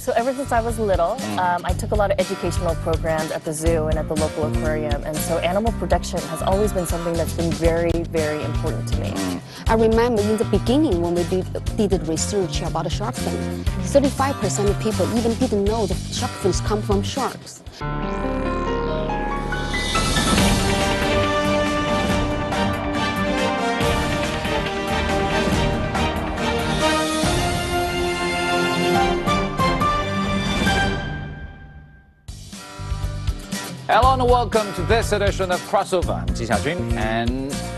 So ever since I was little, I took a lot of educational programs at the zoo and at the local aquarium. And so animal protection has always been something that's been very, very important to me. I remember in the beginning when we did the research about the shark fin, 35% of people even didn't know the shark fins come from sharks. Hello and welcome to this edition of Crossover. I'm Ji Xiaojun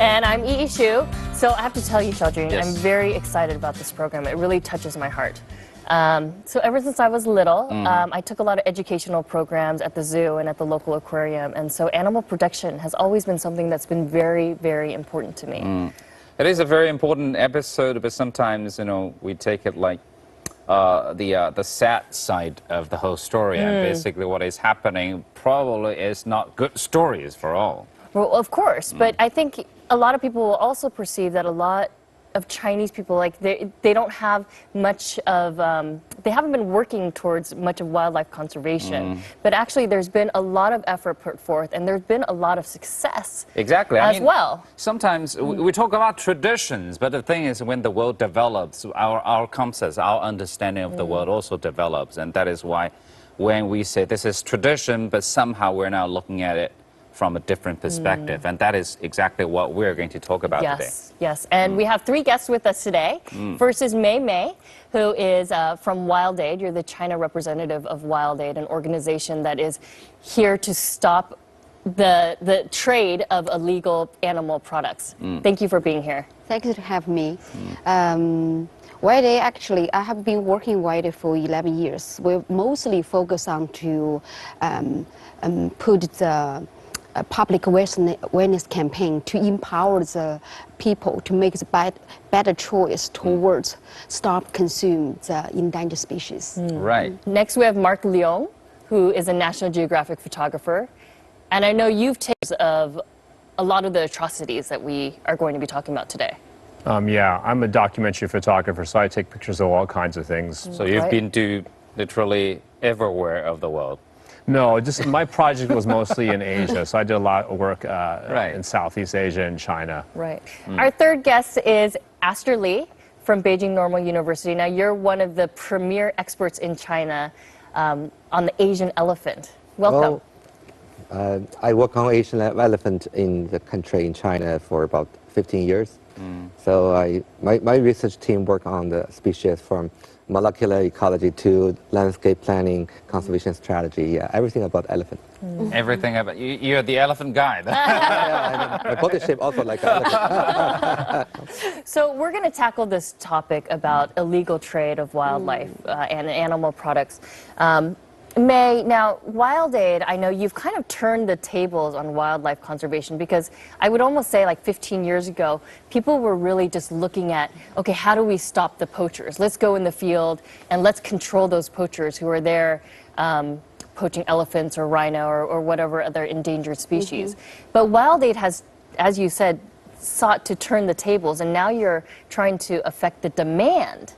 And I'm Yi Xu. So I have to tell you, Xiaojun, Yes. I'm very excited about this program. It really touches my heart. So ever since I was little, I took a lot of educational programs at the zoo and at the local aquarium. And so animal protection has always been something that's been very, very important to me. It is a very important episode, but sometimes, we take it like the sad side of the whole story. And basically what is happening probably is not good stories for all. Well, of course, but I think a lot of people will also perceive that a lot of Chinese people, like they don't have much of, they haven't been working towards much of wildlife conservation. But actually there's been a lot of effort put forth and there's been a lot of success Exactly. as well. Sometimes we talk about traditions, but the thing is when the world develops, our concepts, our understanding of the world also develops. And that is why when we say this is tradition, but somehow we're now looking at it from a different perspective. And that is exactly what we're going to talk about today. Yes. And we have three guests with us today. First is Mei, who is from Wild Aid. You're the China representative of Wild Aid, an organization that is here to stop the trade of illegal animal products. Thank you for being here. Thank you for having me. Wild Aid, actually, I have been working Wild Aid for 11 years. We're mostly focused on to put the public awareness campaign to empower the people to make the better choice towards stop consume the endangered species. Right. Next, we have Mark Leung, who is a National Geographic photographer. And I know you've taken of a lot of the atrocities that we are going to be talking about today. Yeah, I'm a documentary photographer, so I take pictures of all kinds of things. So you've been to literally everywhere of the world. No, just my project was mostly in Asia, so I did a lot of work Right. in Southeast Asia and China. Right. Our third guest is Aster Lee from Beijing Normal University. Now, you're one of the premier experts in China on the Asian elephant. Welcome. Well, I work on Asian elephant in the country in China for about 15 years. So my research team work on the species from molecular ecology to landscape planning, conservation strategy, everything about elephant. Everything about you're the elephant guy. My body shape also like an elephant. So we're going to tackle this topic about illegal trade of wildlife and animal products. Mei, now, Wild Aid, I know you've kind of turned the tables on wildlife conservation because I would almost say like 15 years ago, people were really just looking at, okay, how do we stop the poachers? Let's go in the field and let's control those poachers who are there poaching elephants or rhino or whatever other endangered species. But Wild Aid has, as you said, sought to turn the tables, and now you're trying to affect the demand.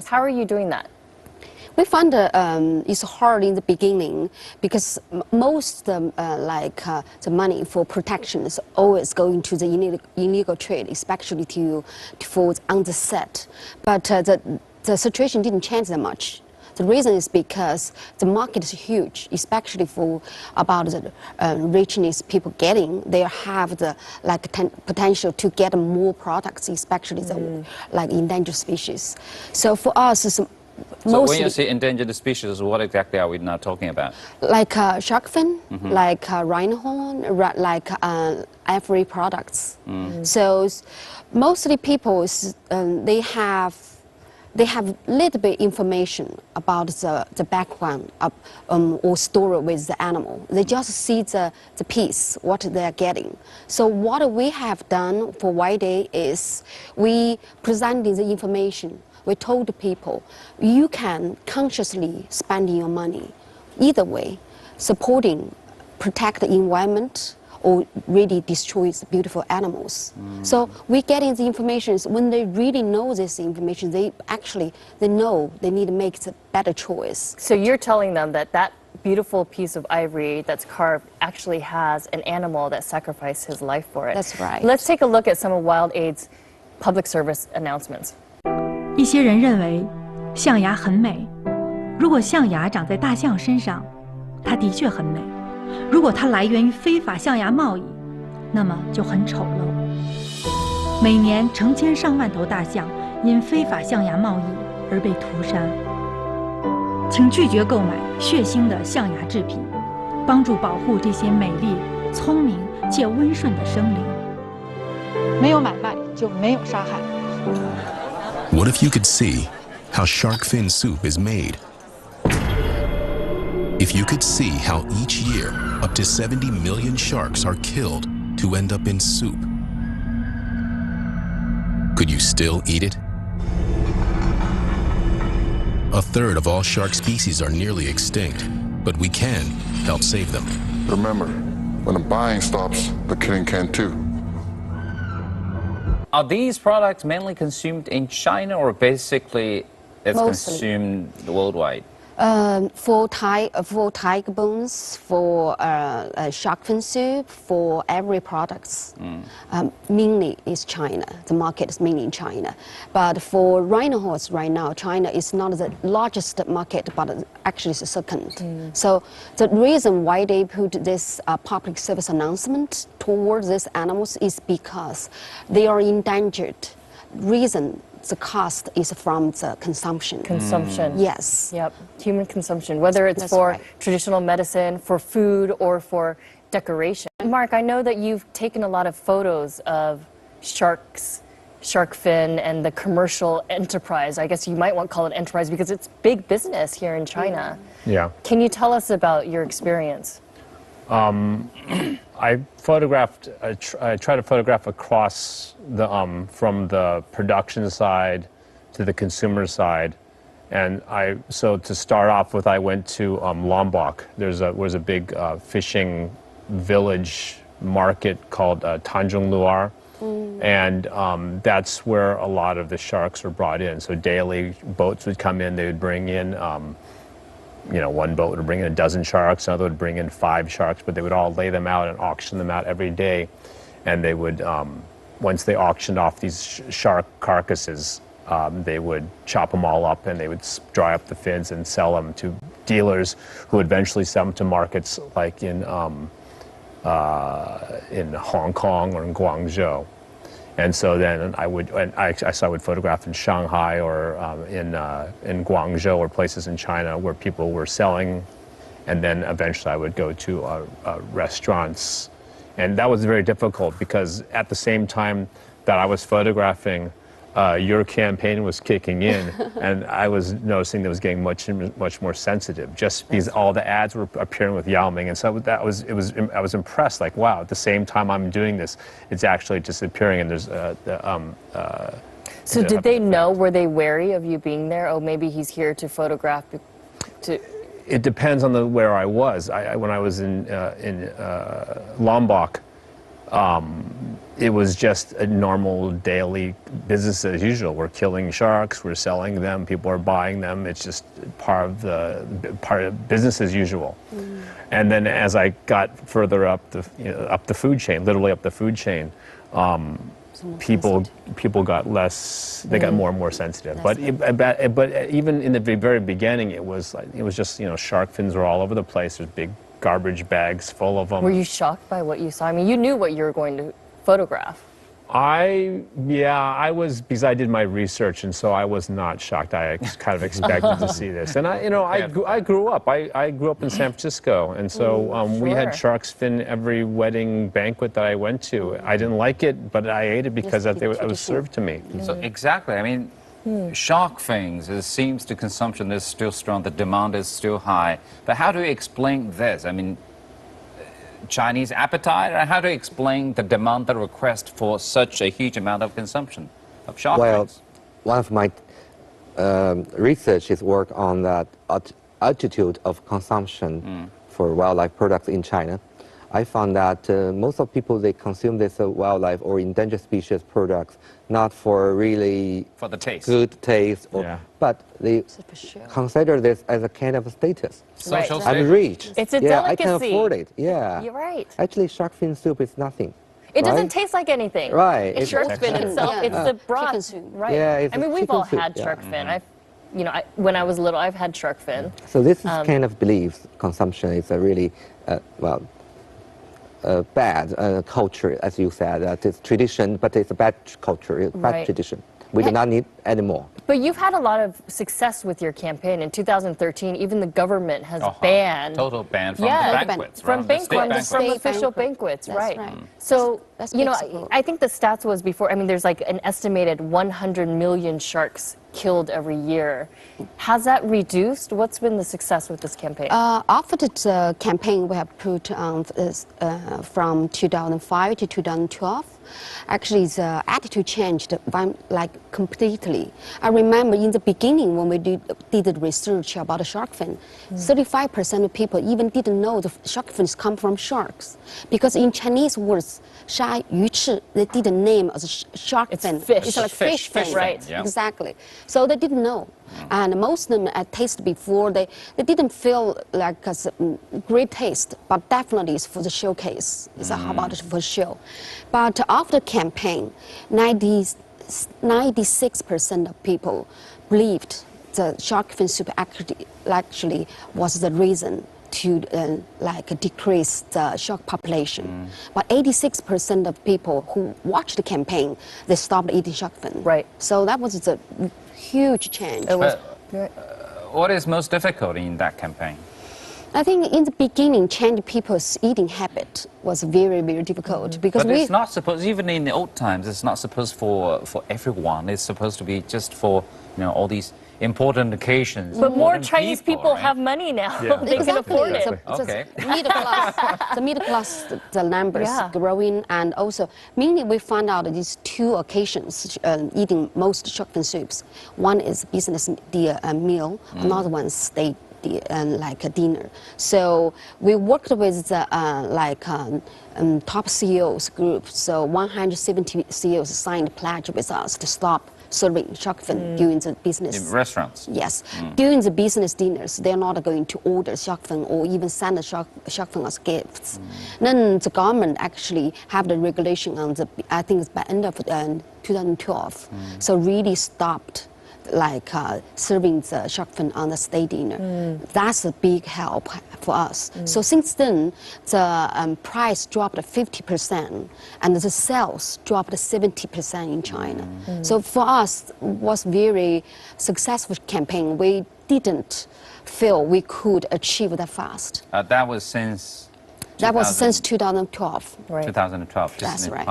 How are you doing that? We found it's hard in the beginning because most the money for protection is always going to the illegal trade, especially for on the set. But the situation didn't change that much. The reason is because the market is huge, especially for about the richness people getting. They have the potential to get more products, especially the endangered species. So for us, it's So when you say endangered species, what exactly are we now talking about? Like shark fin, like rhino horn, like Ivory products. So mostly people, they have little bit information about the background or story with the animal. They just see the piece, what they are getting. So what we have done for Wild Aid is we presented the information. We told people, you can consciously spend your money either way, supporting, protect the environment, or really destroys beautiful animals. So we're getting the information. When they really know this information, they know they need to make a better choice. So you're telling them that that beautiful piece of ivory that's carved actually has an animal that sacrificed his life for it. That's right. Let's take a look at some of Wild Aid's public service announcements. 一些人认为象牙很美，如果象牙长在大象身上，它的确很美；如果它来源于非法象牙贸易，那么就很丑陋。每年成千上万头大象因非法象牙贸易而被屠杀。请拒绝购买血腥的象牙制品，帮助保护这些美丽、聪明且温顺的生灵。没有买卖就没有杀害。 What if you could see how shark fin soup is made? If you could see how each year up to 70 million sharks are killed to end up in soup, could you still eat it? A third of all shark species are nearly extinct, but we can help save them. Remember, when the buying stops, the killing can too. Are these products mainly consumed in China or basically it's Mostly. consumed worldwide? For tiger bones, for shark fin soup, for every products, mainly is China. The market is mainly in China. But for rhino horse right now, China is not the largest market, but actually it's the second. So the reason why they put this public service announcement towards these animals is because they are endangered. Reason the cost is from the consumption. Consumption. Yes. Yep, human consumption, whether it's That's for right. traditional medicine, for food, or for decoration. Mark, I know that you've taken a lot of photos of sharks, shark fin, and the commercial enterprise. I guess you might want to call it enterprise because it's big business here in China. Yeah. Can you tell us about your experience? I photographed, I try to photograph across the, from the production side to the consumer side. And so to start off with, I went to Lombok. There was a big fishing village market called Tanjung Luar. And that's where a lot of the sharks were brought in. So daily boats would come in, they would bring in, one boat would bring in a dozen sharks, another would bring in 5 sharks, but they would all lay them out and auction them out every day. And they would, once they auctioned off these shark carcasses, they would chop them all up and they would dry up the fins and sell them to dealers who would eventually sell them to markets like in Hong Kong or in Guangzhou. And so then I would photograph in Shanghai or in Guangzhou or places in China where people were selling, and then eventually I would go to restaurants, and that was very difficult because at the same time that I was photographing, your campaign was kicking in, and I was noticing that it was getting much more sensitive, just because all the ads were appearing with Yao Ming, and so I was impressed. Like, wow! At the same time I'm doing this, it's actually disappearing, and there's So did they know? Were they wary of you being there? Oh, maybe he's here to photograph. It depends on where I was. When I was in Lombok, it was just a normal daily business as usual. We're killing sharks, we're selling them, people are buying them. It's just part of business as usual. And then as I got further up the food chain, literally up the food chain, people got less. They got more and more sensitive. But even in the very beginning, it was just shark fins were all over the place. There's big garbage bags full of them. Were you shocked by what you saw? I mean, you knew what you were going to photograph. I was, because I did my research, and so I was not shocked. I kind of expected to see this. And I grew up. I grew up in San Francisco, and so we had shark's fin every wedding banquet that I went to. I didn't like it, but I ate it because it was served to me. So exactly, I mean, shark fins, it seems the consumption is still strong, the demand is still high. But how do you explain this? I mean, Chinese appetite, and how to explain the demand, the request for such a huge amount of consumption of shark fins? One of my research is work on that altitude of consumption for wildlife products in China. I found that most of people, they consume this wildlife or endangered species products not for really For the taste. good taste, but they consider this as a kind of status. Social I'm rich. It's a I can delicacy. afford it. Yeah. You're right. Actually, shark fin soup is nothing. It doesn't right? taste like anything. Right. It's shark fin itself. It's the broth. Chicken soup. Right. Yeah, it's I mean, a we've chicken all soup, had yeah. shark fin. When I was little, I've had shark fin. So this is kind of beliefs consumption is a really, bad culture, as you said. That it's tradition, but it's a bad culture, it's bad tradition. We do not need anymore. But you've had a lot of success with your campaign. In 2013, even the government has banned. Total ban from Yeah, the banquets. from right? The state banquets, from banquets. official banquets, That's right? right. So, That's you know, Mexico. I think the stats was before. I mean, there's like an estimated 100 million sharks killed every year. Has that reduced? What's been the success with this campaign? After the campaign we have put on from 2005 to 2012, actually the attitude changed like completely. I remember in the beginning when we did the research about the shark fin, 35% of people even didn't know the shark fins come from sharks, because in Chinese words, 鲨鱼翅, they didn't name as shark It's fin. fish. It's like Fish fin, fin, right? yeah. Exactly. So they didn't know. And most of them had tasted before. They didn't feel like a great taste, but definitely it's for the showcase. It's how about it for show. But after campaign, 96% of people believed the shark fin soup actually was the reason to decrease the shark population. But 86% of people who watched the campaign, they stopped eating shark fin. Right. So that was a huge change. What is most difficult in that campaign? I think in the beginning, changing people's eating habit was very, very difficult because But it's not supposed, even in the old times, it's not supposed for everyone. It's supposed to be just for, all these important occasions. But more important Chinese people right? have money now. Yeah. They can afford it. Okay. The middle class, the numbers growing, and also mainly we found out these two occasions eating most shark fin soups. One is business meal, another one is state like a dinner. So we worked with the top CEOs group. So 170 CEOs signed a pledge with us to stop serving shark fin during the business. In restaurants? Yes. During the business dinners, they're not going to order shark fin or even send the shark fin as gifts. Then the government actually have the regulation on I think it's by end of 2012. So really stopped serving the shark fin on the state dinner. That's a big help for us. So since then, the price dropped 50% and the sales dropped 70% in China. So for us, it was very successful campaign. We didn't feel we could achieve that fast. That was since? That was since 2012. Right. 2012. That's right.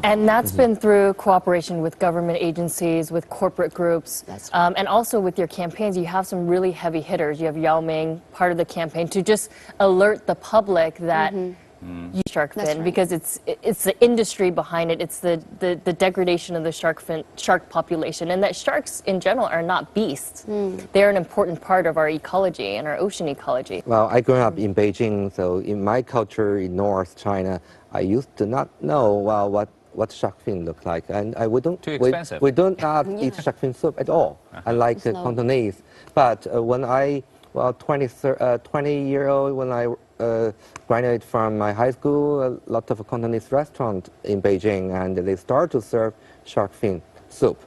And that's been through cooperation with government agencies, with corporate groups, and also with your campaigns. You have some really heavy hitters. You have Yao Ming, part of the campaign, to just alert the public that you shark fin, because it's the industry behind it. It's the degradation of the shark population, and that sharks in general are not beasts. They're an important part of our ecology and our ocean ecology. Well, I grew up in Beijing, so in my culture in North China, I used to not know what shark fin looked like, and we don't. Too expensive. We don't eat shark fin soup at all, unlike Cantonese. But when I 20-year-old, when I graduated from my high school, a lot of Cantonese restaurants in Beijing, and they start to serve shark fin soup.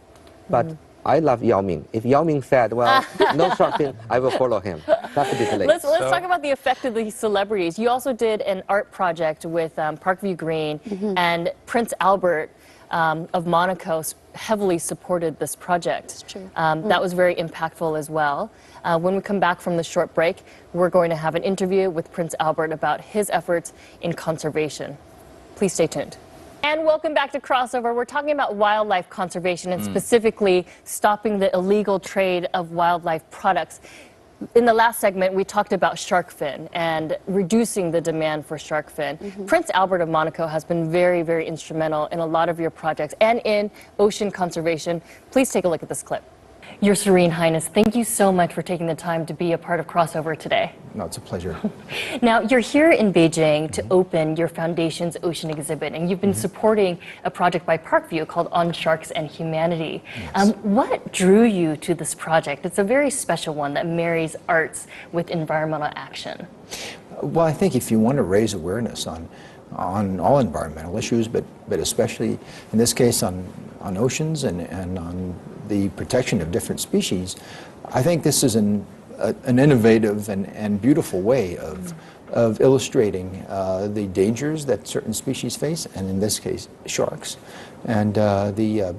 But I love Yao Ming. If Yao Ming said, well, no shark fin, I will follow him. That's a bit late. Let's talk about the effect of these celebrities. You also did an art project with Parkview Green, and Prince Albert of Monaco heavily supported this project. That's true. That was very impactful as well. When we come back from the short break, we're going to have an interview with Prince Albert about his efforts in conservation. Please stay tuned. And welcome back to Crossover. We're talking about wildlife conservation and specifically stopping the illegal trade of wildlife products. In the last segment, we talked about shark fin and reducing the demand for shark fin. Prince Albert of Monaco has been very, very instrumental in a lot of your projects and in ocean conservation. Please take a look at this clip. Your Serene Highness, thank you so much for taking the time to be a part of Crossover today. No, it's a pleasure. Now, you're here in Beijing to open your foundation's ocean exhibit, and you've been supporting a project by Parkview called On Sharks and Humanity. Yes. What drew you to this project? It's a very special one that marries arts with environmental action. Well, I think if you want to raise awareness on all environmental issues, but especially in this case on oceans and on the protection of different species, I think this is an innovative and beautiful way of illustrating the dangers that certain species face, and in this case, sharks, and the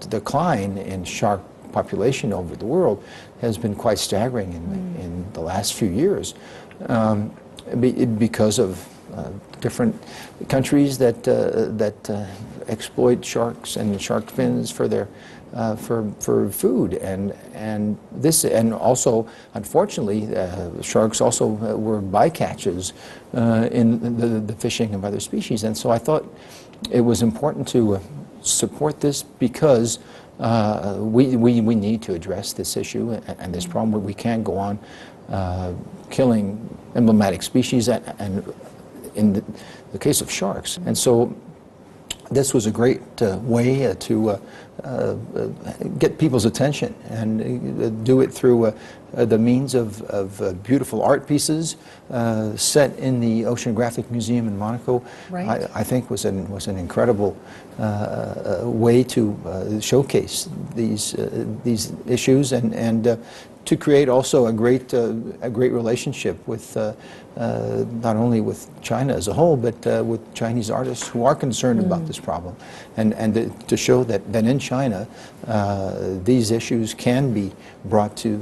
decline in shark population over the world has been quite staggering in the last few years because of different countries that exploit sharks and shark fins for their for food, and also unfortunately sharks also were bycatches in the fishing of other species, and so I thought it was important to support this because we need to address this issue and this problem. We can't go on killing emblematic species and in the case of sharks. And so this was a great way to get people's attention and do it through the means of beautiful art pieces set in the Oceanographic Museum in Monaco. Right. I think was an incredible way to showcase these issues and to create also a great relationship with not only with China as a whole, but with Chinese artists who are concerned about this problem, and to show that in China these issues can be brought to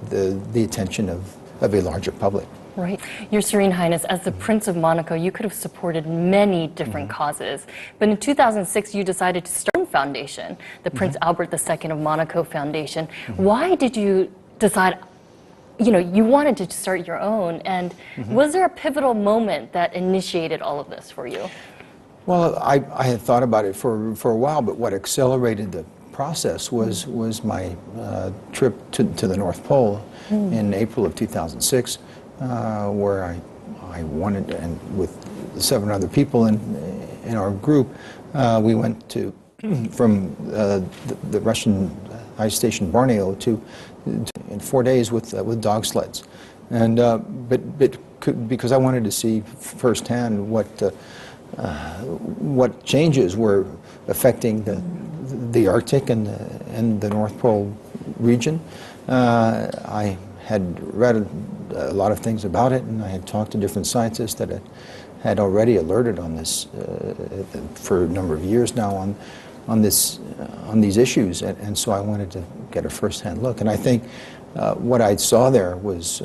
the attention of a larger public. Right. Your Serene Highness, as the Prince of Monaco, you could have supported many different causes. But in 2006, you decided to start a foundation, the Prince Albert II of Monaco Foundation. Why did you decide, you wanted to start your own? And was there a pivotal moment that initiated all of this for you? Well, I had thought about it for a while, but what accelerated the process was my trip to the North Pole in April of 2006. Where I wanted, and with 7 other people in our group, we went from the Russian ice station Borneo to in 4 days with dog sleds, and because I wanted to see firsthand what changes were affecting the Arctic and the North Pole region. I had read a lot of things about it, and I had talked to different scientists that had already alerted on this for a number of years now on these issues, and so I wanted to get a first-hand look. And I think what I saw there was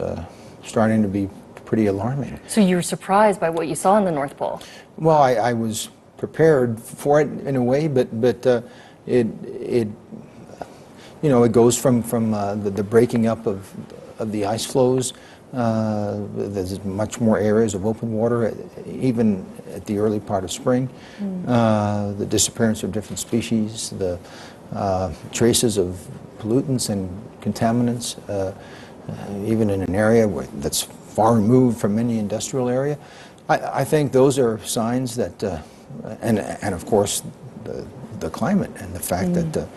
starting to be pretty alarming. So you were surprised by what you saw in the North Pole? Well, I was prepared for it in a way, but it goes from the breaking up of the ice flows. There's much more areas of open water, even at the early part of spring. The disappearance of different species, the traces of pollutants and contaminants, even in an area that's far removed from any industrial area. I think those are signs that, and of course, the climate and the fact that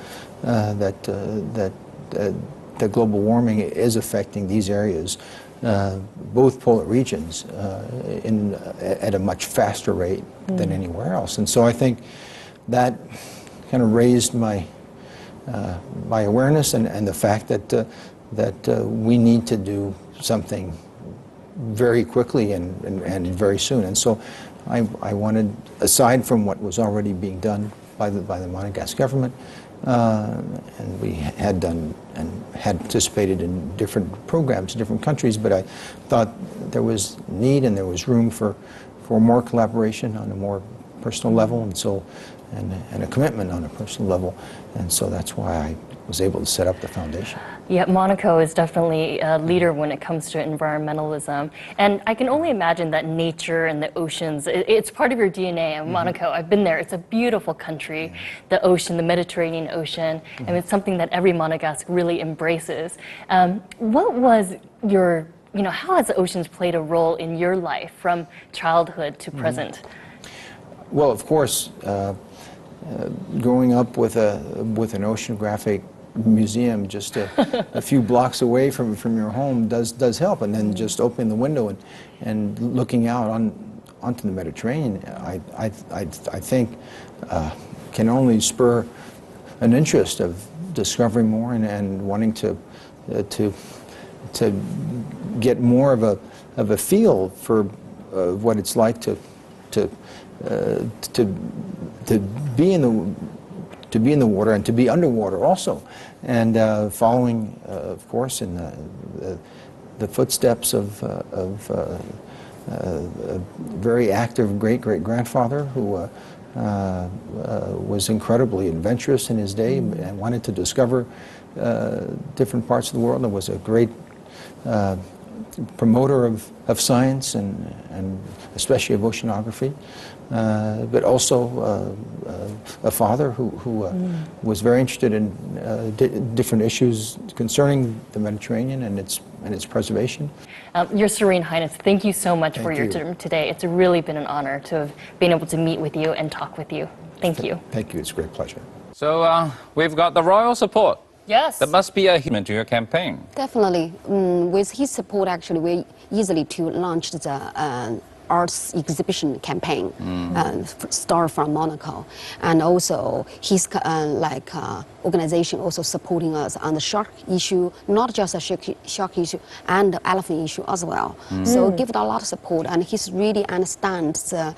global warming is affecting these areas, both polar regions, at a much faster rate than anywhere else. And so I think that kind of raised my awareness and the fact that we need to do something very quickly and very soon. And so I wanted, aside from what was already being done by the Monegasque government, and we had done and had participated in different programs in different countries, but I thought there was need and there was room for more collaboration on a more personal level, and a commitment on a personal level, and so that's why I was able to set up the foundation. Yeah, Monaco is definitely a leader when it comes to environmentalism. And I can only imagine that nature and the oceans, it's part of your DNA. In Monaco, I've been there. It's a beautiful country. The ocean, the Mediterranean Ocean, and it's something that every Monegasque really embraces. What was your, how has the oceans played a role in your life from childhood to present? Well, of course, growing up with an oceanographic museum just a few blocks away from your home does help, and then just opening the window and looking out onto the Mediterranean, I think can only spur an interest of discovering more and wanting to get more of a feel for what it's like to be in the water and to be underwater also, and following, of course, in the footsteps of a very active great-great-grandfather who was incredibly adventurous in his day and wanted to discover different parts of the world, and was a great promoter of science and especially of oceanography. But also a father who was very interested in different issues concerning the Mediterranean and its preservation. Your Serene Highness, thank you so much for your time today. It's really been an honor to have been able to meet with you and talk with you. Thank you. Thank you. It's a great pleasure. So we've got the royal support. Yes. There must be a human to your campaign. Definitely. With his support, actually, we're easily to launch the arts exhibition campaign, start from Monaco, and also his organization also supporting us on the shark issue, not just a shark issue, and the elephant issue as well. So give it a lot of support, and he really understands the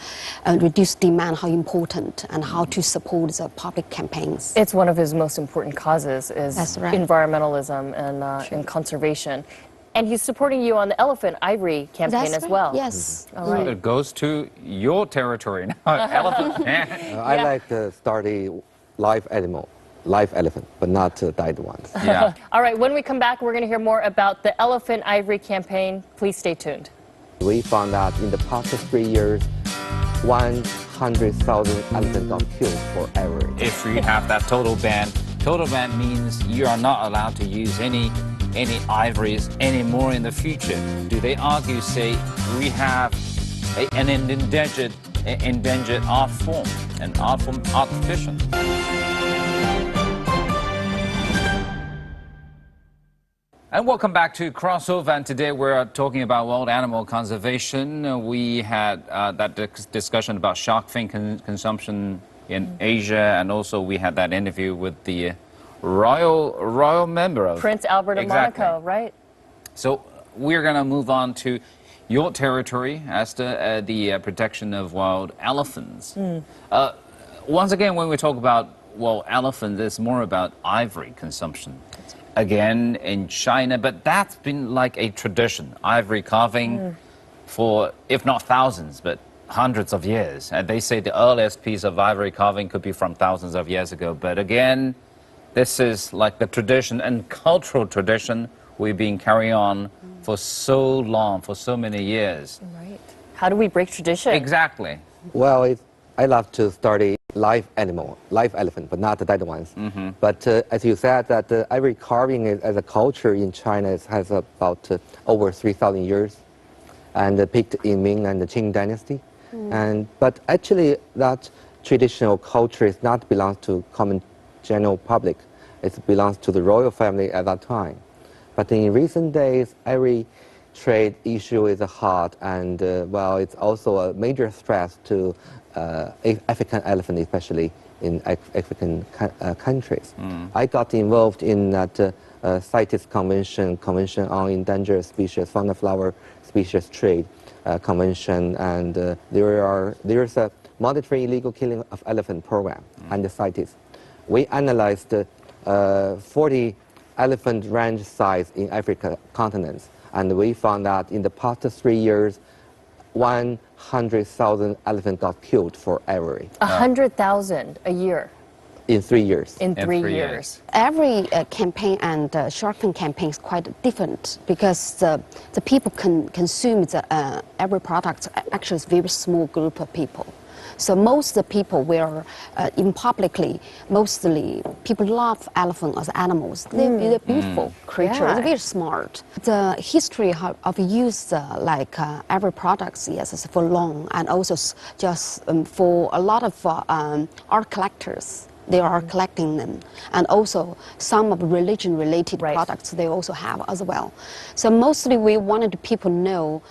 reduced demand, how important, and how to support the public campaigns. It's one of his most important causes is environmentalism and conservation. And he's supporting you on the elephant ivory campaign as well. Yes. All right. So it goes to your territory now. Elephant. I like to study live elephant, but not died ones. Yeah. All right, when we come back, we're going to hear more about the elephant ivory campaign. Please stay tuned. We found that in the past 3 years, 100,000 elephants got killed for ivory. If we have that total ban means you are not allowed to use any ivories anymore in the future. Do they argue, say, we have an endangered art form, an art tradition? And welcome back to Crossover, and today we're talking about world animal conservation. We had that discussion about shark fin consumption in Asia, and also we had that interview with the royal member of Prince Albert of Monaco, right? So we're going to move on to your territory as to the protection of wild elephants. Once again, when we talk about wild elephants, it's more about ivory consumption. Again, in China, but that's been like a tradition, ivory carving for, if not thousands, but hundreds of years. And they say the earliest piece of ivory carving could be from thousands of years ago. But again, this is like the tradition and cultural tradition we've been carrying on for so long, for so many years. Right. How do we break tradition? Exactly. Well, I love to study live elephant, but not the dead ones. But as you said, that ivory carving as a culture in China has about over 3,000 years, and peaked in Ming and the Qing dynasty. But actually, that traditional culture is not belongs to common general public. It belongs to the royal family at that time. But in recent days, ivory trade issue is hot, and well, it's also a major threat to African elephant, especially in African countries. I got involved in that CITES Convention on Endangered Species, Fauna Flower Species Trade Convention, and there's a monitoring illegal killing of elephant program under CITES. We analyzed 40 elephant range sites in Africa continents, and we found that in the past 3 years, 100,000 elephants got killed for ivory. 100,000 a year. in 3 years. In 3 3 years. Every campaign and shark fin campaign is quite different because the people consume every product actually is a very small group of people. So most of the people were in publicly, mostly people love elephants as animals. They're beautiful creatures, Yeah. they're very smart. The history of use every products, yes, is for long, and also just for a lot of art collectors. They are collecting them, and also some of religion-related products they also have as well. So mostly we wanted people to know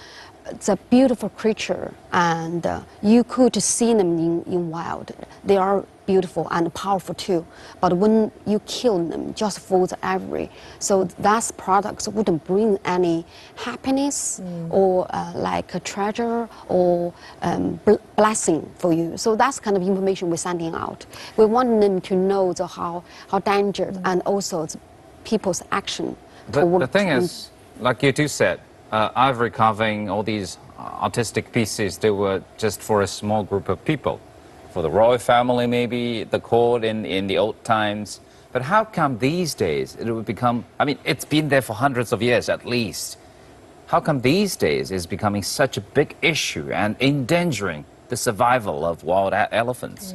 it's a beautiful creature, and you could see them in wild. They are beautiful and powerful too, but when you kill them just for the ivory, so that products wouldn't bring any happiness or like a treasure or blessing for you. So that's kind of information we're sending out. We want them to know how dangerous and also the people's action. The thing is, like you two said, ivory carving, all these artistic pieces, they were just for a small group of people. For the royal family, maybe, the court in the old times. But how come these days it would become, I mean, it's been there for hundreds of years at least. How come these days it's becoming such a big issue and endangering the survival of wild elephants?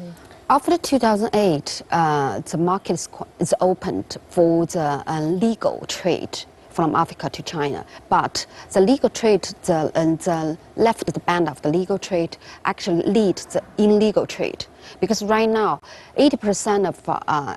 After 2008, the market is opened for the legal trade from Africa to China, but the legal trade, the left the band of the legal trade actually leads the illegal trade, because right now 80% of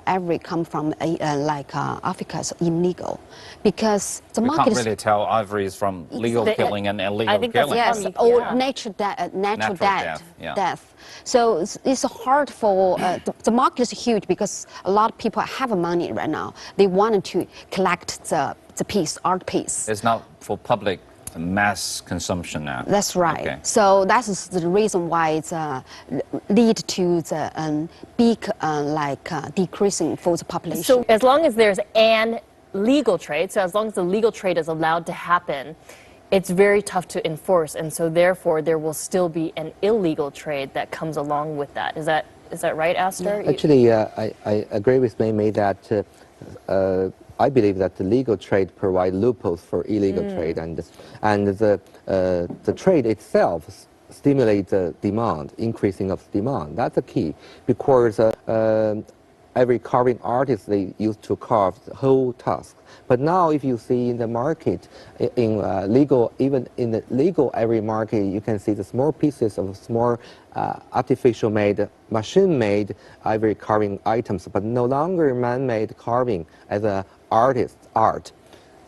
ivory come from Africa is illegal, because the market can't really tell ivory is from legal killing and illegal killing. Yes, or natural death. So it's hard for the market is huge because a lot of people have money right now. They wanted to collect the art piece. It's not for public mass consumption now. That's right. Okay. So that is the reason why it's lead to the big decreasing for the population. So as long as there's an legal trade, so as long as the legal trade is allowed to happen, it's very tough to enforce, and so therefore there will still be an illegal trade that comes along with that. Is that right, Aster? Actually, I agree with Mei that I believe that the legal trade provides loopholes for illegal trade, and the trade itself stimulates the demand, increasing of demand. That's the key, because every carving artist, they used to carve the whole tusk. But now if you see in the market, even in the legal ivory market, you can see the small pieces of small artificial made, machine-made ivory carving items, but no longer man-made carving as an artist's art.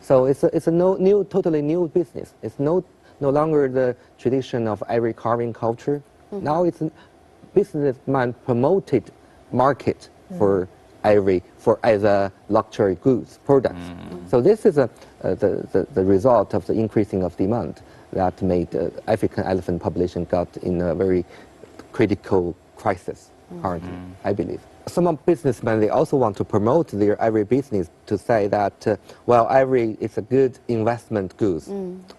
So it's a totally new business. It's no longer the tradition of ivory carving culture. Now it's a businessman promoted market for ivory as a luxury goods product. So this is the result of the increasing of demand that made the African elephant population got in a very critical crisis currently, I believe. Some businessmen, they also want to promote their ivory business to say that, well, ivory is a good investment goods.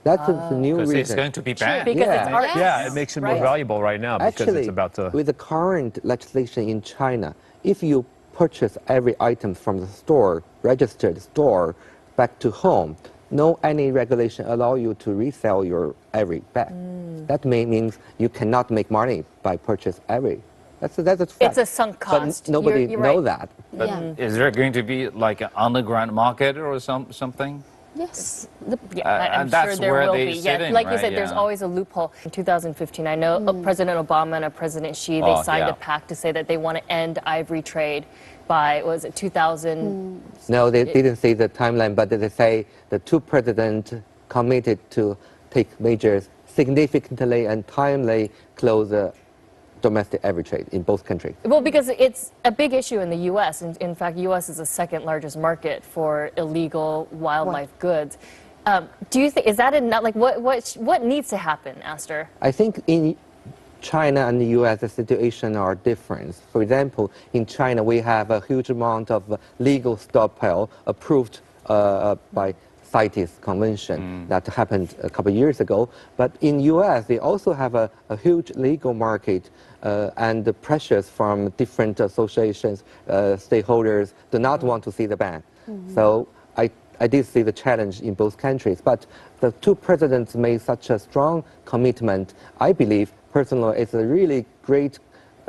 That's the new reason. Because it's going to be banned. Because it's art. Yeah, it makes it more valuable right now because Actually, it's about to... with the current legislation in China, if you purchase every item from the store, registered store, back to home, no any regulation allow you to resell your ivory back. That means you cannot make money by purchase ivory. That's a fact. It's a sunk cost. But nobody You're know right. that. But is there going to be like an underground market or something? Yes. I'm and sure that's there where will they be. sit in, Like you right? said, there's Yeah. always a loophole. In 2015, I know President Obama and President Xi, they signed a pact to say that they want to end ivory trade by, was it 2000? No, they didn't say the timeline, but they say the two presidents committed to take measures significantly and timely close the domestic ivory trade in both countries. Well, because it's a big issue in the U.S. In fact, U.S. is the second largest market for illegal wildlife goods. Do you think, is that enough? Like, what needs to happen, Aster? I think in China and the U.S., the situation are different. For example, in China, we have a huge amount of legal stockpile approved by CITES convention that happened a couple of years ago. But in U.S., they also have a huge legal market, and the pressures from different associations, stakeholders do not want to see the ban. So I did see the challenge in both countries. But the two presidents made such a strong commitment. I believe, personally, it's a really great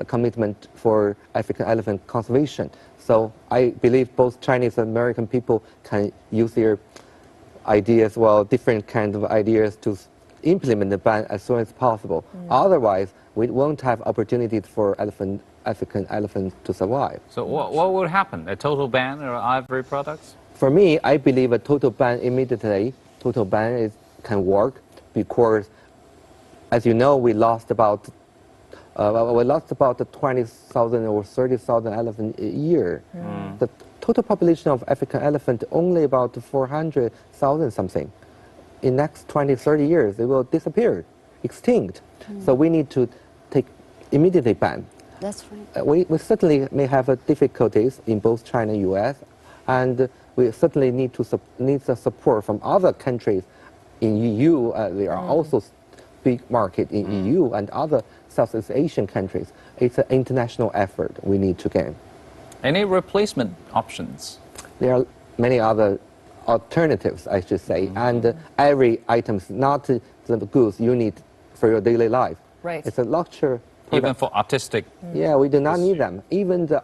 commitment for African elephant conservation. So I believe both Chinese and American people can use their ideas, well, different kinds of ideas to implement the ban as soon as possible. Otherwise, we won't have opportunities for African elephants to survive. So what would happen? A total ban of ivory products? For me, I believe a total ban can work because, as you know, we lost about 20,000 or 30,000 elephants a year. The total population of African elephant only about 400,000 something. In next 20, 30 years, they will disappear, extinct. So we need to take immediately ban. That's right. We certainly may have difficulties in both China and U.S. and we certainly need the support from other countries in EU. There are also big market in EU and other Southeast Asian countries. It's an international effort we need to gain. Any replacement options? There are many other alternatives, I should say, and every item is not the goods you need for your daily life. Right. It's a luxury product. Even for artistic? Yeah, we do not need them. Even the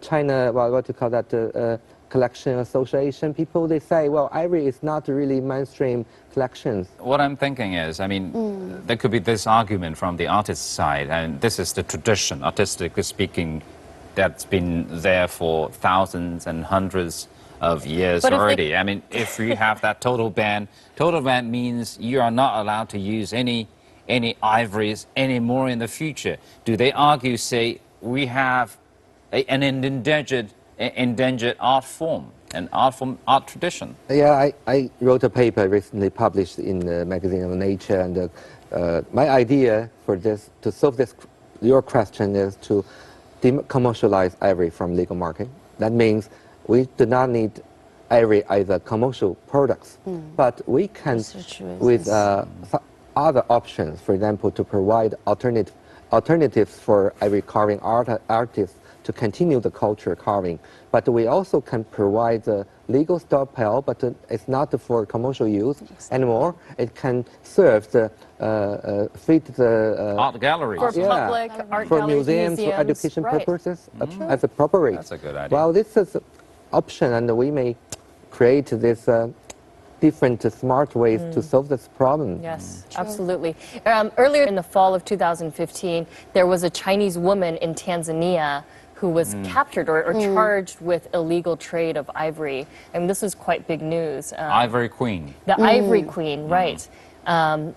China, well, what you call that, collection association people, they say, well, ivory is not really mainstream collections. What I'm thinking is, I mean, there could be this argument from the artist side, and this is the tradition, artistically speaking, that's been there for thousands and hundreds of years already. I mean, if you have that total ban means you are not allowed to use any ivories anymore in the future. Do they argue, say, we have an endangered art form, an art tradition? Yeah, I wrote a paper recently published in the magazine of Nature, and my idea for this, to solve your question, is to commercialize ivory from legal market. That means we do not need ivory as a commercial products, but we can, with other options, for example, to provide alternatives for ivory carving artists to continue the culture carving. But we also can provide the legal stockpile, but it's not for commercial use anymore. It can serve the feed the art galleries, for public art for galleries, museums, for education purposes, as a proper rate. That's a good idea. Well, this is an option, and we may create this different smart ways to solve this problem. Yes, absolutely. Earlier in the fall of 2015, there was a Chinese woman in Tanzania who was captured or charged with illegal trade of ivory. I mean, this is quite big news. Ivory Queen. The Ivory Queen, right. I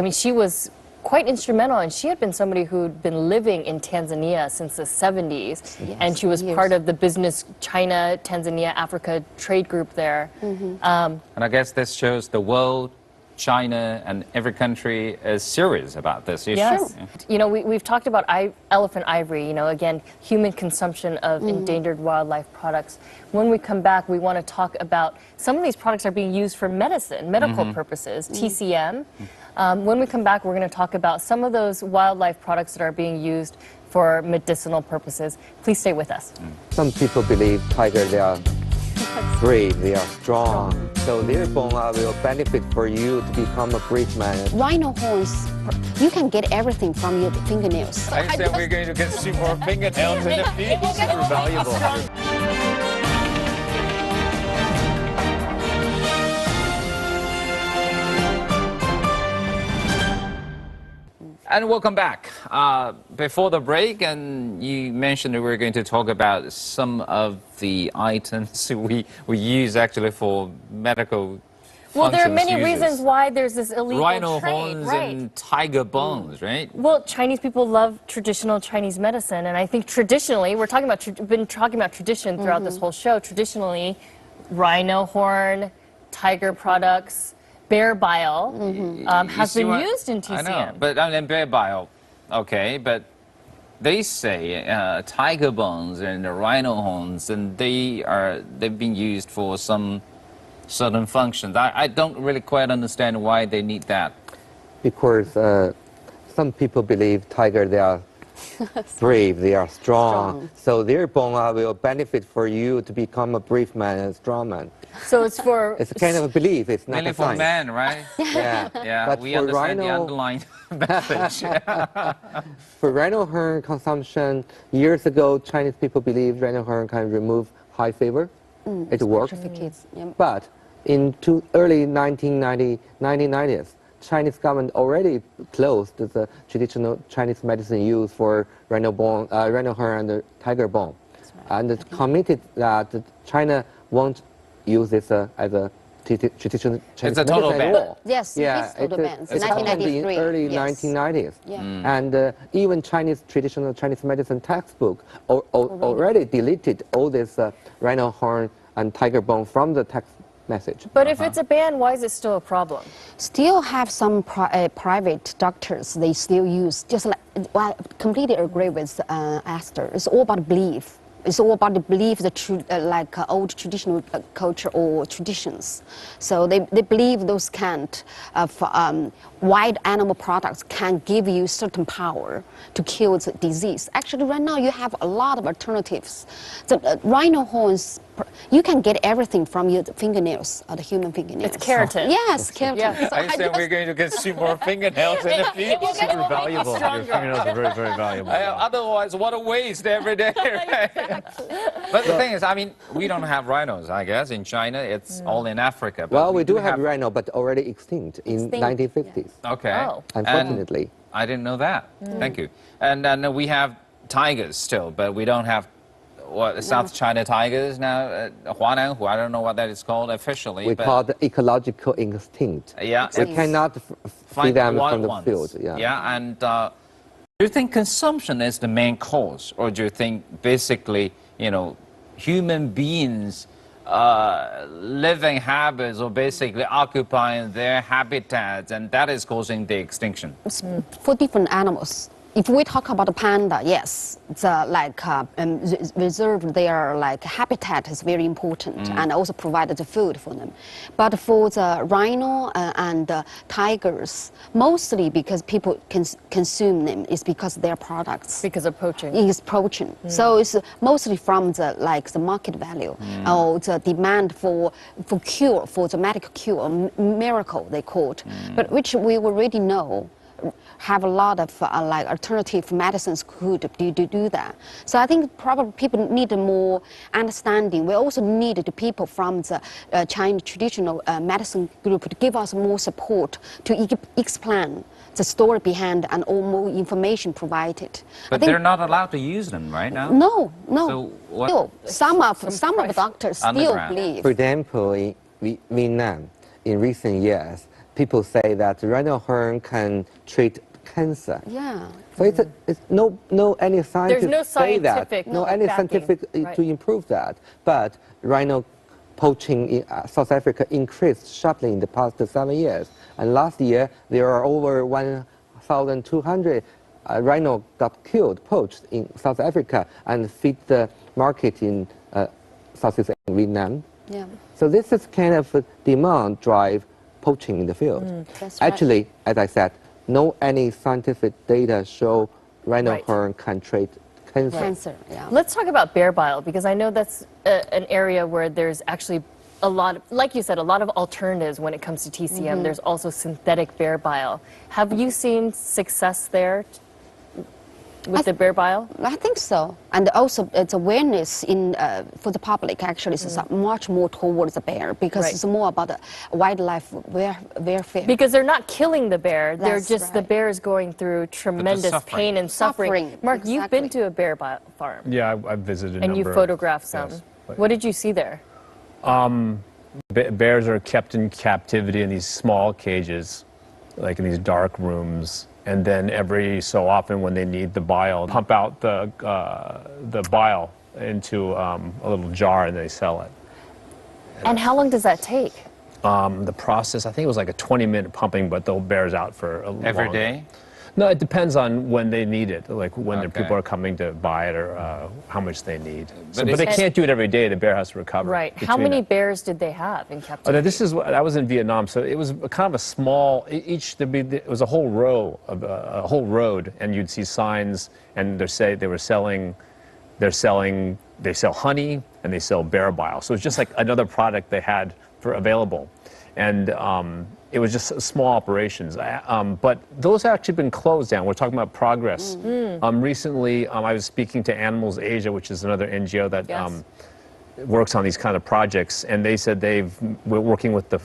mean, she was quite instrumental, and she had been somebody who'd been living in Tanzania since the 70s, and she was part of the business China, Tanzania, Africa trade group there. And I guess this shows the world, China, and every country is serious about this issue. Yes. You know, we've talked about elephant ivory, you know, again, human consumption of endangered wildlife products. When we come back, we want to talk about some of these products are being used for medicine, medical purposes, TCM. When we come back, we're going to talk about some of those wildlife products that are being used for medicinal purposes. Please stay with us. Some people believe tigers, they are brave, they are strong. So their bone will benefit for you to become a great man. Rhino horns, you can get everything from your fingernails. I said we're going to get super fingernails in the future. Super valuable. And welcome back. Before the break, and you mentioned that we were going to talk about some of the items we use actually for medical Well, there are many uses. reasons why there's this illegal Rhino trade, horns right? and tiger bones, right? Well, Chinese people love traditional Chinese medicine, and I think traditionally, we're talking about been talking about tradition throughout this whole show. Traditionally, rhino horn, tiger products, bear bile has been used in TCM. I know, but I mean, bear bile, okay, but they say tiger bones and rhino horns, and they've been used for some certain functions. I don't really quite understand why they need that. Because some people believe tiger, they are brave, they are strong. So their bone will benefit for you to become a brave man and strong man. So it's for... It's a kind of a belief, it's not Mainly a for science. men, right? Yeah, Yeah, but we for understand the rhino, underlying message. for rhino horn consumption, years ago, Chinese people believed rhino horn can remove high fever. It works. For kids. Yeah. But in early 1990s, Chinese government already closed the traditional Chinese medicine used for rhino horn and tiger bone, and it committed that China won't use this as a traditional Chinese It's a total medicine ban. at all. Yes, Yeah, it's total ban. it happened in 1993. early Yes. 1990s. Yeah. And even traditional Chinese medicine textbook already deleted all this rhino horn and tiger bone from the text message. But if it's a ban, why is it still a problem? Still have some private doctors, they still use, just like, well, I completely agree with Esther. It's all about belief. It's all about the belief, like old traditional culture or traditions. So they believe those kind of wild animal products can give you certain power to kill the disease. Actually, right now you have a lot of alternatives. The rhino horns, you can get everything from your fingernails, the human fingernails. It's keratin. Yes, keratin. Yeah. So I said we're going to consume more fingernails in the future. Super valuable. Your fingernails are very, very valuable. Otherwise, what a waste every day, right? But the thing is, I mean, we don't have rhinos, I guess, in China. It's all in Africa. But Well, we do have rhino, but already extinct in 1950s. Okay. Oh. Unfortunately. I didn't know that. Thank you. And then we have tigers still, but we don't have South China tigers now. Huananhu, I don't know what that is called officially. We call it ecological instinct. Yeah. We cannot see them wild from the ones. field. Yeah. Yeah. And do you think consumption is the main cause, or do you think basically, human beings' living habits or basically occupying their habitats, and that is causing the extinction? For different animals. If we talk about the panda, yes, the reserve their habitat is very important and also provided the food for them. But for the rhino and the mostly because people consume them is because their products. Because of poaching. It is poaching. So it's mostly from the the market value or the demand for cure, for the medical cure, miracle they call it, but which we already know have a lot of alternative medicines could do that. So I think probably people need more understanding. We also need the people from the Chinese traditional medicine group to give us more support to explain the story behind and all more information provided. But they're not allowed to use them right now? No. So what? Still, some of the doctors still Underground. believe. For example, in Vietnam, in recent years, people say that rhino horn can treat cancer. Yeah. So it's no any scientific no say that. scientific No any backing, scientific right. to improve that. But rhino poaching in South Africa increased sharply in the past 7 years. And last year there are over 1,200 rhino got killed, poached in South Africa and feed the market in Southeast Vietnam. Yeah. So this is kind of a demand drive poaching in the field. That's right. Actually, as I said, no any scientific data show rhino horn can treat cancer. Cancer, yeah. Let's talk about bear bile, because I know that's an area where there's actually a lot, like you said, a lot of alternatives when it comes to TCM. There's also synthetic bear bile. Have you seen success there with the bear bile? I think so. And also it's awareness for the public actually is much more towards the bear because it's more about the wildlife welfare. Because they're not killing the bear, they're That's just the right. bear is going through tremendous suffering. pain and suffering. Suffering, Mark, you've been exactly. to a bear farm Yeah, I've visited a and you number. photographed some. Yes. What did you see there? Bears are kept in captivity in these small cages, like in these dark rooms. And then every so often when they need the bile, pump out the bile into a little jar and they sell it. And how long does that take? The process, I think it was like a 20-minute pumping, but they'll bears out for a Every longer. day? No, it depends on when they need it, like when the Okay. people are coming to buy it or how much they need. But But they it's- can't do it every day. The bear has to recover. Right. How between many that. bears did they have in Oh, captivity? no, this is I was in Vietnam, so it was kind of a small. It was a whole row of a whole road, and you'd see signs, and they sell honey and they sell bear bile. So it's just like another product they had available, and it was just small operations. But those have actually been closed down. We're talking about progress. Recently, I was speaking to Animals Asia, which is another NGO that. Yes. Works on these kind of projects, and they said we're working with the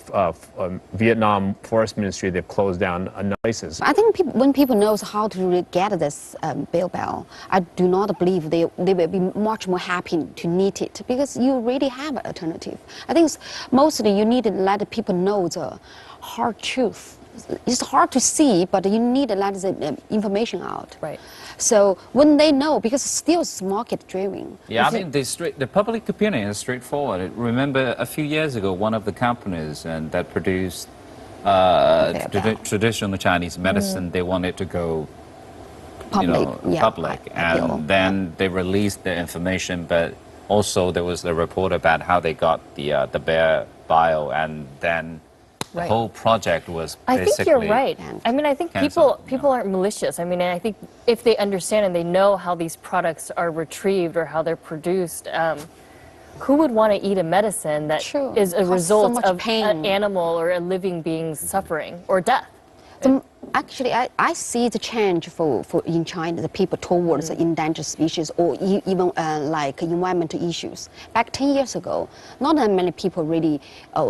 Vietnam Forest Ministry. They've closed down places. I think when people knows how to really get this bilbil, I do not believe they will be much more happy to need it because you really have an alternative. I think mostly you need to let people know the hard truth. It's hard to see, but you need to let the information out. Right. So when they know, because still it's market driven. Yeah, I mean, the public opinion is straightforward. Remember, a few years ago, one of the companies that produced traditional Chinese medicine, they wanted to go public, and then they released the information. But also, there was a report about how they got the bear bile, and then. The whole project was basically... I think you're right. I mean, I think people aren't malicious. I mean, I think if they understand and they know how these products are retrieved or how they're produced, who would want to eat a medicine that is a result of an animal or a living being's suffering or death? Actually, I see the change for in China, the people towards endangered species or even like environmental issues. Back 10 years ago, not that many people really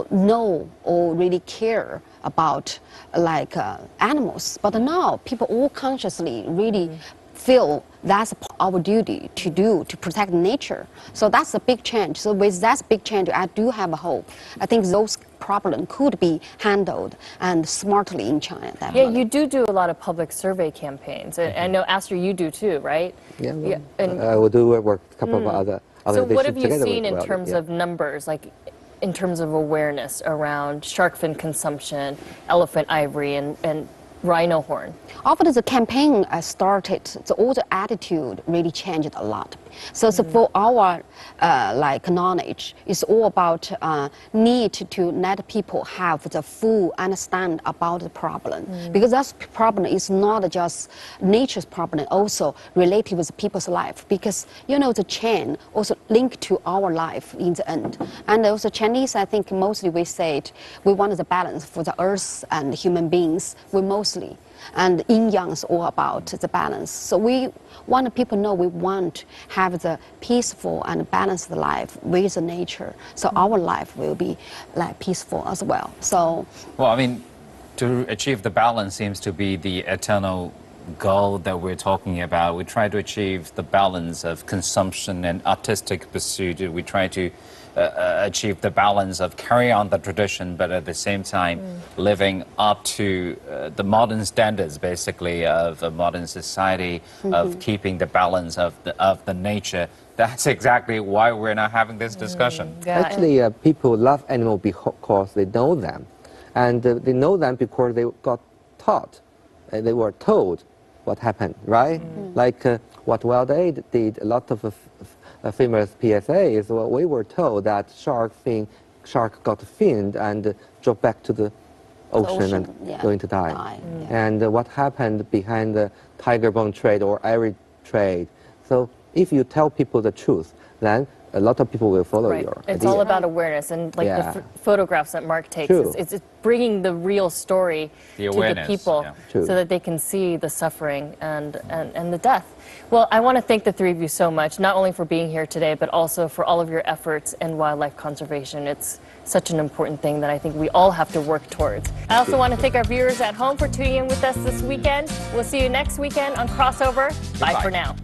know or really care about like animals, but now people all consciously really feel that's our duty to do to protect nature. So that's a big change. So with that big change, I do have a hope. I think those problems could be handled and smartly in China. Yeah, you do a lot of public survey campaigns. I know, Aster, you do too, right? Yeah, well, I will do work a couple of other So what have you seen in terms of numbers, like in terms of awareness around shark fin consumption, elephant ivory, and rhino horn? After the campaign started, all the attitude really changed a lot. So for our like knowledge, it's all about need to let people have the full understand about the problem, because that problem is not just nature's problem, also related with people's life. Because the chain also linked to our life in the end. And also Chinese, I think mostly we said we want the balance for the earth and human beings. We mostly. And yin yang is all about the balance. So we want people to know we want to have the peaceful and balanced life with the nature. So our life will be like peaceful as well. So. Well, I mean, to achieve the balance seems to be the eternal goal that we're talking about. We try to achieve the balance of consumption and artistic pursuit. We try to achieve the balance of carrying on the tradition, but at the same time living up to the modern standards, basically, of a modern society, of keeping the balance of the nature. That's exactly why we're now having this discussion. Actually, people love animals because they know them. And they know them because they got taught. They were told what happened, right? Like what Wild Aid did, a lot of famous PSA is what we were told that shark got finned and dropped back to the ocean and going to die. And what happened behind the tiger bone trade or ivory trade. So if you tell people the truth, then a lot of people will follow your It's idea. all about awareness, and like the photographs that Mark takes, it's bringing the real story to the people so that they can see the suffering and the death. Well, I want to thank the three of you so much, not only for being here today, but also for all of your efforts in wildlife conservation. It's such an important thing that I think we all have to work towards. I also want to thank our viewers at home for tuning in with us this weekend. We'll see you next weekend on Crossover. Bye for now.